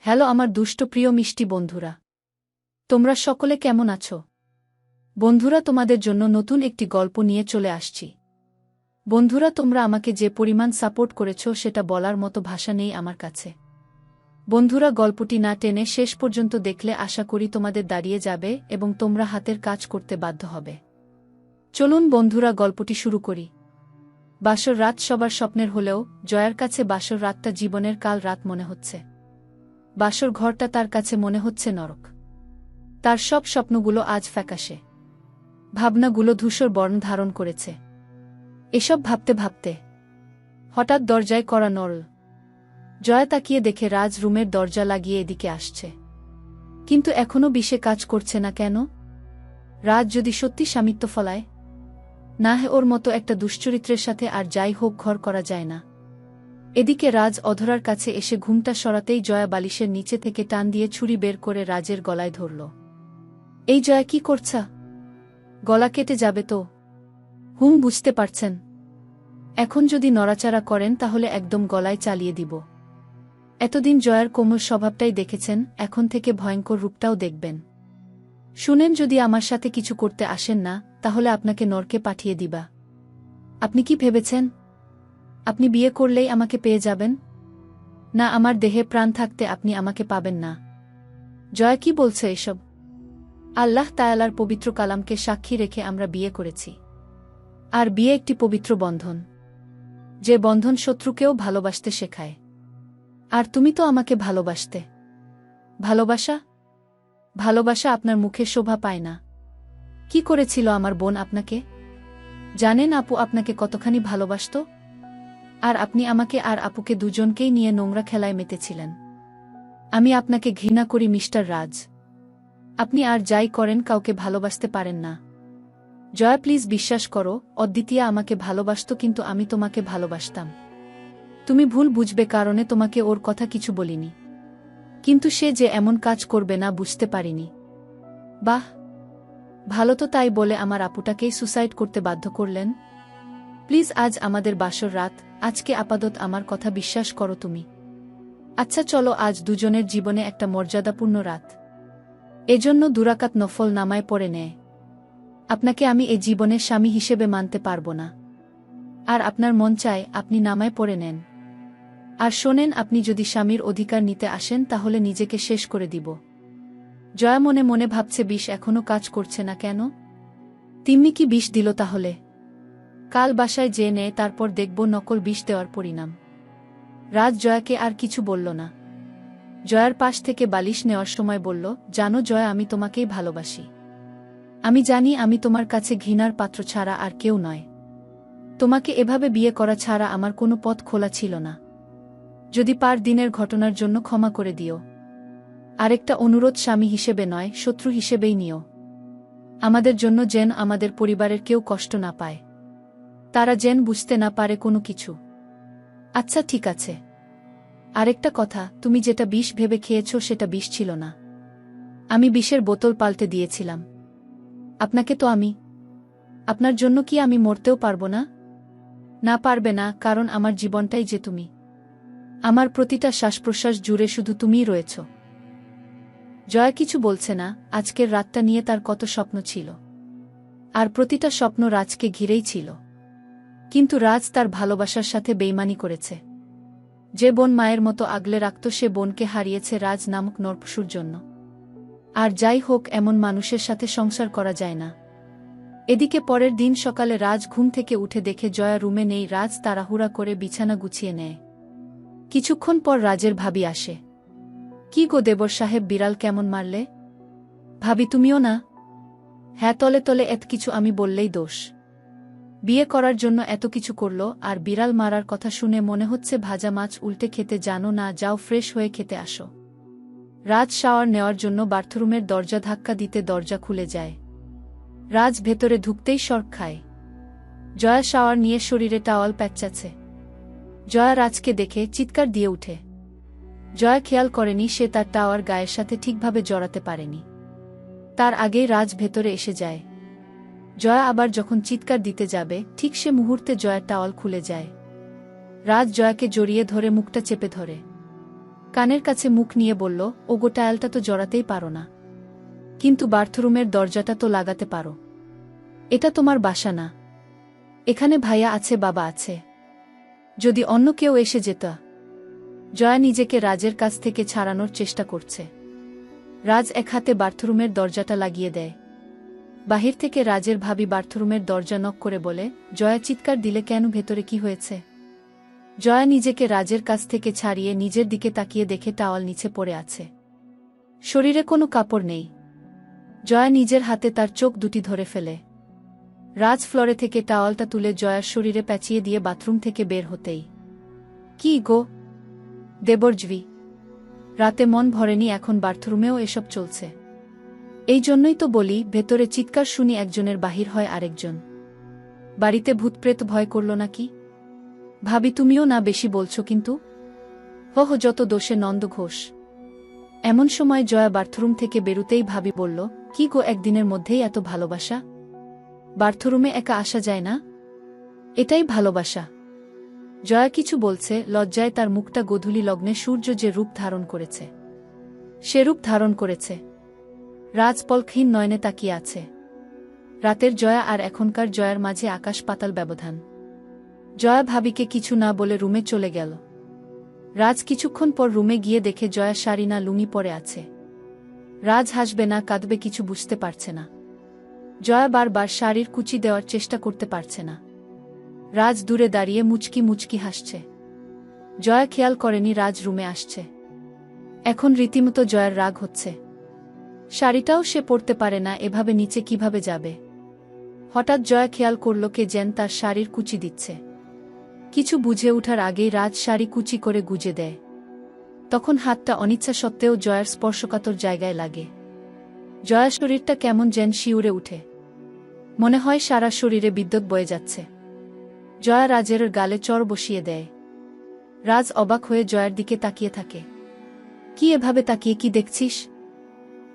Hello আমার দুষ্ট প্রিয় মিষ্টি বন্ধুরা, তোমরা সকলে কেমন আছো? বন্ধুরা, তোমাদের জন্য নতুন একটি গল্প নিয়ে চলে আসছি। বন্ধুরা, তোমরা আমাকে যে পরিমাণ সাপোর্ট করেছো সেটা বলার মতো ভাষা নেই আমার কাছে। বন্ধুরা, গল্পটি না টেনে শেষ পর্যন্ত দেখলে আশা করি তোমাদের দাঁড়িয়ে যাবে এবং তোমরা হাতের কাজ করতে বাধ্য হবে। চলুন বন্ধুরা, গল্পটি শুরু করি। বাসর রাত সবার স্বপ্নের হলেও জয়ার কাছে বাসর রাতটা জীবনের কাল রাত মনে হচ্ছে। বাসর ঘরটা তার কাছে মনে হচ্ছে নরক। তার সব স্বপ্নগুলো আজ ফ্যাকাশে, ভাবনাগুলো ধূসর বর্ণ ধারণ করেছে। এসব ভাবতে ভাবতে হঠাৎ দরজায় কড়া নড়ল। জয়া তাকিয়ে দেখে রাজ রুমের দরজা লাগিয়ে এদিকে আসছে। কিন্তু এখনও বিষে কাজ করছে না কেন? রাজ যদি সত্যি স্বামিত্ব ফলায়, না হে ওর মতো একটা দুশ্চরিত্রের সাথে আর যাই হোক ঘর করা যায় না। এদিকে রাজ অধরার কাছে এসে ঘুমটা সরাতেই জয়া বালিশের নিচে থেকে টান দিয়ে ছুরি বের করে রাজের গলায় ধরল। এই জয়া, কি করছা? গলা কেটে যাবে তো। বুঝতে পারছেন? এখন যদি নড়াচাড়া করেন তাহলে একদম গলায় চালিয়ে দিব। এতদিন জয়ার কোমল স্বভাবটাই দেখেছেন, এখন থেকে ভয়ঙ্কর রূপটাও দেখবেন। শুনেন, যদি আমার সাথে কিছু করতে আসেন না তাহলে আপনাকে নরকে পাঠিয়ে দিবা। আপনি কি ভেবেছেন আপনি বিয়ে করলেই আমাকে পেয়ে যাবেন? না, আমার দেহে প্রাণ থাকতে আপনি আমাকে পাবেন না। জয়া, কি বলছে এসব? আল্লাহ তাআলার পবিত্র কালামকে সাক্ষী রেখে আমরা বিয়ে করেছি। আর বিয়ে একটি পবিত্র বন্ধন, যে বন্ধন শত্রুকেও ভালোবাসতে শেখায়। আর তুমি তো আমাকে ভালোবাসতে। ভালোবাসা? ভালোবাসা আপনার মুখে শোভা পায় না। কি করেছিল আমার বোন আপনাকে? জানেন আপু আপনাকে কতখানি ভালোবাসত? আর আপনি আমাকে আর আপুকে দুজনকেই নিয়ে নোংরা খেলায় মেতেছিলেন। আমি আপনাকে ঘৃণা করি মিস্টার রাজ। আপনি আর যাই করেন কাউকে ভালোবাসতে পারেন না। জয়া, প্লিজ বিশ্বাস করো, অদ্বিতীয়া আমাকে ভালোবাসত, কিন্তু আমি তোমাকে ভালোবাসতাম। তুমি ভুল বুঝবে কারণে তোমাকে ওর কথা কিছু বলিনি। কিন্তু সে যে এমন কাজ করবে না বুঝতে পারিনি। বাহ, ভালো তো, তাই বলে আমার আপুটাকেই সুসাইড করতে বাধ্য করলেন? প্লিজ, আজ আমাদের বাসর রাত, আজকে আপাতত আমার কথা বিশ্বাস করো তুমি। আচ্ছা চলো, আজ দুজনের জীবনে একটা মর্যাদাপূর্ণ রাত। এজন্য দুরাকাত নফল নামায় পড়ে নেয়। আপনাকে আমি এ জীবনের স্বামী হিসেবে মানতে পারব না। আর আপনার মন চায় আপনি নামায় পড়ে নেন। আর শোনেন, আপনি যদি স্বামীর অধিকার নিতে আসেন তাহলে নিজেকে শেষ করে দিব। জয়া মনে মনে ভাবছে, বিষ এখনও কাজ করছে না কেন? তিন্নি কি বিষ দিল তাহলে? কাল বাসায় যেয়ে নেয়, তারপর দেখব নকল বিষ দেওয়ার পরিণাম। রাজ জয়াকে আর কিছু বলল না। জয়ার পাশ থেকে বালিশ নেওয়ার সময় বলল, জানো জয়া, আমি তোমাকেই ভালোবাসি। আমি জানি আমি তোমার কাছে ঘৃণার পাত্র ছাড়া আর কেউ নয়। তোমাকে এভাবে বিয়ে করা ছাড়া আমার কোনো পথ খোলা ছিল না। যদি দিনের ঘটনার জন্য ক্ষমা করে দিও। আরেকটা অনুরোধ, স্বামী হিসেবে নয়, শত্রু হিসেবেই নিও। আমাদের জন্য যেন আমাদের পরিবারের কেউ কষ্ট না পায়। তারা যেন বুঝতে না পারে কোনো কিছু। আচ্ছা ঠিক আছে। আরেকটা কথা, তুমি যেটা বিষ ভেবে খেয়েছ সেটা বিষ ছিল না। আমি বিষের বোতল পাল্টে দিয়েছিলাম। আপনাকে তো আমি। আপনার জন্য কি আমি মরতেও পারবো না? না, পারবে না, কারণ আমার জীবনটাই যে তুমি। আমার প্রতিটা শ্বাসপ্রশ্বাস জুড়ে শুধু তুমিই রয়েছ। জয়া কিছু বলছে না। আজকের রাতটা নিয়ে তার কত স্বপ্ন ছিল, আর প্রতিটা স্বপ্ন রাজকে ঘিরেই ছিল। কিন্তু রাজ তার ভালোবাসার সাথে বেইমানি করেছে। যে বোন মায়ের মতো আগলে রাখত সে বোনকে হারিয়েছে রাজ নামক নরপশুর জন্য। আর যাই হোক, এমন মানুষের সাথে সংসার করা যায় না। এদিকে পরের দিন সকালে রাজ ঘুম থেকে উঠে দেখে জয়া রুমে নেই। রাজ তাড়াহুড়া করে বিছানা গুছিয়ে নেয়। কিছুক্ষণ পর রাজের ভাবি আসে। কি গো দেবর সাহেব, বিড়াল কেমন মারলে? ভাবি, তুমিও না? হ্যাঁ, তলে তলে এত কিছু আমি বললেই দোষ। বিয়ে করার জন্য এত কিছু করল, আর বিড়াল মারার কথা শুনে মনে হচ্ছে ভাজা মাছ উল্টে খেতে জানো না। যাও ফ্রেশ হয়ে খেতে আসো। রাজ শাওয়ার নেওয়ার জন্য বাথরুমের দরজা ধাক্কা দিতে দরজা খুলে যায়। রাজ ভেতরে ঢুকতেই শর্ট খায়। জয়া শাওয়ার নিয়ে শরীরে টাওয়াল প্যাঁচাচ্ছে। জয়া রাজকে দেখে চিৎকার দিয়ে উঠে। জয়া খেয়াল করেনি সে তার টাওয়ার গায়ের সাথে ঠিকভাবে জড়াতে পারেনি। তার আগেই রাজ ভেতরে এসে যায়। জয়া আবার যখন চিৎকার দিতে যাবে ঠিক সে মুহূর্তে জয়ার টাওয়াল খুলে যায়। রাজ জয়াকে জড়িয়ে ধরে মুখটা চেপে ধরে। কানের কাছে মুখ নিয়ে বলল, ওগো টায়ালটা তো জড়াতেই পারো না, কিন্তু বাথরুমের দরজাটা তো লাগাতে পারো। এটা তোমার বাসা না, এখানে ভাইয়া আছে, বাবা আছে, যদি অন্য কেউ এসে যেত। জয়া নিজেকে রাজের কাছ থেকে ছাড়ানোর চেষ্টা করছে। রাজ এক হাতে বাথরুমের দরজাটা লাগিয়ে দেয়। বাহির থেকে রাজের ভাবি বাথরুমের দরজা নক করে বলে, জয়া চিৎকার দিলে কেন, ভেতরে কি হয়েছে? জয়া নিজেকে রাজের কাছ থেকে ছাড়িয়ে নিজের দিকে তাকিয়ে দেখে টাওয়াল নিচে পড়ে আছে, শরীরে কোনো কাপড় নেই। জয়া নিজের হাতে তার চোখ দুটি ধরে ফেলে। রাজ ফ্লোরে থেকে টাওয়ালটা তুলে জয়ার শরীরে প্যাঁচিয়ে দিয়ে বাথরুম থেকে বের হতেই, কি গো দেবরজভি, রাতে মন ভরেনি, এখন বাথরুমেও এসব চলছে? এই জন্যই তো বলি, ভেতরে চিৎকার শুনি একজনের, বাহির হয় আরেকজন। বাড়িতে ভূতপ্রেত ভয় করল নাকি? ভাবি তুমিও না বেশি বলছো কিন্তু। হো যত দোষে নন্দ ঘোষ। এমন সময় জয়া বাথরুম থেকে বেরুতেই ভাবি বলল, কি গো, একদিনের মধ্যেই এত ভালোবাসা? বাথরুমে একা আসা যায় না? এটাই ভালোবাসা। জয়া কিছু বলছে, লজ্জায় তার মুখটা গোধূলি লগ্নে সূর্য যে রূপ ধারণ করেছে, সে রূপ ধারণ করেছে। রাজ পলকহীন নয়নে তাকিয়ে আছে। রাতের জয়া আর এখনকার জয়ার মাঝে আকাশ পাতাল ব্যবধান। জয়া ভাবিকে কিছু না বলে রুমে চলে গেল। রাজ কিছুক্ষণ পর রুমে গিয়ে দেখে জয়া শাড়ি না লুঙ্গি পরে আছে। রাজ হাসবে না কাঁদবে কিছু বুঝতে পারছে না। জয়া বারবার শাড়ির কুচি দেওয়ার চেষ্টা করতে পারছে না। রাজ দূরে দাঁড়িয়ে মুচকি মুচকি হাসছে। জয়া খেয়াল করেনি রাজ রুমে আসছে। এখন রীতিমতো জয়ার রাগ হচ্ছে। শাড়িটাও সে পরতে পারে না, এভাবে নিচে কিভাবে যাবে? হঠাৎ জয়া খেয়াল করল কে যেন তার শাড়ির কুচি দিচ্ছে। কিছু বুঝে ওঠার আগেই রাজ শাড়ি কুচি করে গুজে দেয়। তখন হাতটা অনিচ্ছা সত্ত্বেও জয়ার স্পর্শকাতর জায়গায় লাগে। জয়ার শরীরটা কেমন যেন শিউরে উঠে, মনে হয় সারা শরীরে বিদ্যুৎ বয়ে যাচ্ছে। জয়া রাজের গালে চড় বসিয়ে দেয়। রাজ অবাক হয়ে জয়ার দিকে তাকিয়ে থাকে। কি এভাবে তাকিয়ে কি দেখছিস?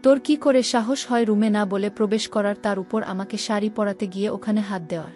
তোর কি করে সাহস হয় রুমে না বলে প্রবেশ করার, তার উপর আমাকে শাড়ি পরাতে গিয়ে ওখানে হাত দেওয়ার?